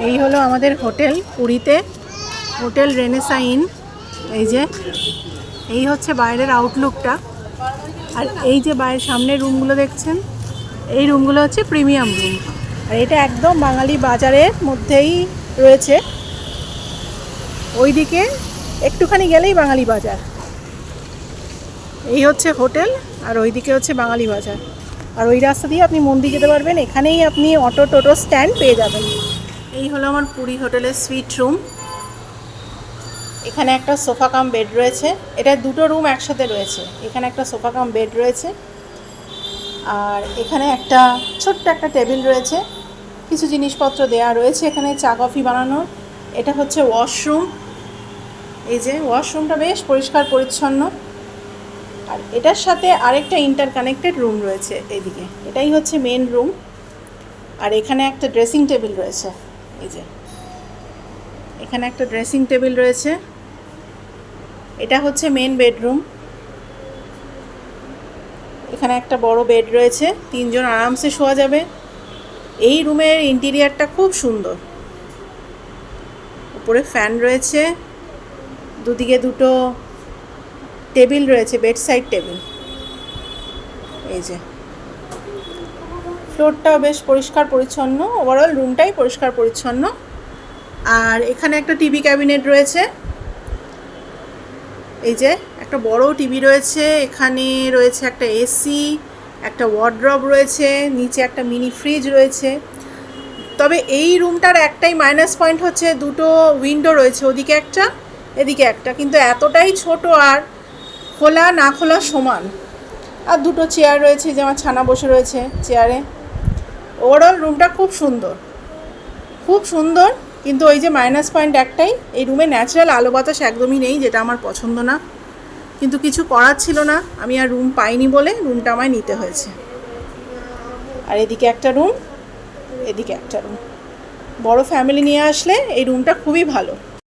এই হলো আমাদের হোটেল পুরীতে, হোটেল রেনেসা ইন। এই যে এই হচ্ছে বাইরের আউটলুকটা, আর এই যে বাইরের সামনের রুমগুলো দেখছেন, এই রুমগুলো হচ্ছে প্রিমিয়াম রুম। আর এটা একদম বাঙালি বাজারের মধ্যেই রয়েছে, ওইদিকে একটুখানি গেলেই বাঙালি বাজার। এই হচ্ছে হোটেল, আর ওইদিকে হচ্ছে বাঙালি বাজার, আর ওই রাস্তা দিয়ে আপনি মন্দির যেতে পারবেন। এখানেই আপনি অটো টোটো স্ট্যান্ড পেয়ে যাবেন। এই হলো আমার পুরী হোটেলের সুইট রুম। এখানে একটা সোফা কাম বেড রয়েছে, এটা দুটো রুম একসাথে রয়েছে। এখানে একটা সোফা কাম বেড রয়েছে, আর এখানে একটা ছোট্ট একটা টেবিল রয়েছে, কিছু জিনিসপত্র দেওয়া রয়েছে এখানে চা কফি বানানোর। এটা হচ্ছে ওয়াশরুম। এই যে ওয়াশরুমটা বেশ পরিষ্কার পরিচ্ছন্ন, আর এটার সাথে আরেকটা ইন্টারকানেক্টেড রুম রয়েছে এইদিকে। এটাই হচ্ছে মেন রুম, আর এখানে একটা ড্রেসিং টেবিল রয়েছে। এই যে এখানে একটা ড্রেসিং টেবিল রয়েছে। এটা হচ্ছে মেন বেডরুম। এখানে একটা বড় বেড রয়েছে, তিনজন আরামসে শোয়া যাবে। এই রুমের ইন্টেরিয়ারটা খুব সুন্দর। উপরে ফ্যান রয়েছে, দুদিকে দুটো টেবিল রয়েছে, বেড সাইড টেবিল। এই যে ফ্লোরটাও বেশ পরিষ্কার পরিচ্ছন্ন, ওভারঅল রুমটাই পরিষ্কার পরিচ্ছন্ন। আর এখানে একটা টিভি ক্যাবিনেট রয়েছে। এই যে একটা বড় টিভি রয়েছে, এখানে রয়েছে একটা এসি, একটা ওয়ার্ড্রব রয়েছে, নিচে একটা মিনি ফ্রিজ রয়েছে। তবে এই রুমটার একটাই মাইনাস পয়েন্ট হচ্ছে দুটো উইন্ডো রয়েছে, ওদিকে একটা এদিকে একটা, কিন্তু এতটাই ছোট আর খোলা না খোলা সমান। আর দুটো চেয়ার রয়েছে, যে আমার ছানা বসে রয়েছে চেয়ারে। ওভারঅল রুমটা খুব সুন্দর, খুব সুন্দর, কিন্তু ওই যে মাইনাস পয়েন্ট একটাই, এই রুমে ন্যাচারাল আলো বাতাস একদমই নেই, যেটা আমার পছন্দ না। কিন্তু কিছু করার ছিল না, আমি আর রুম পাইনি বলে রুমটা আমায় নিতে হয়েছে। আর এদিকে একটা রুম, এদিকে একটা রুম। বড় ফ্যামিলি নিয়ে আসলে এই রুমটা খুবই ভালো।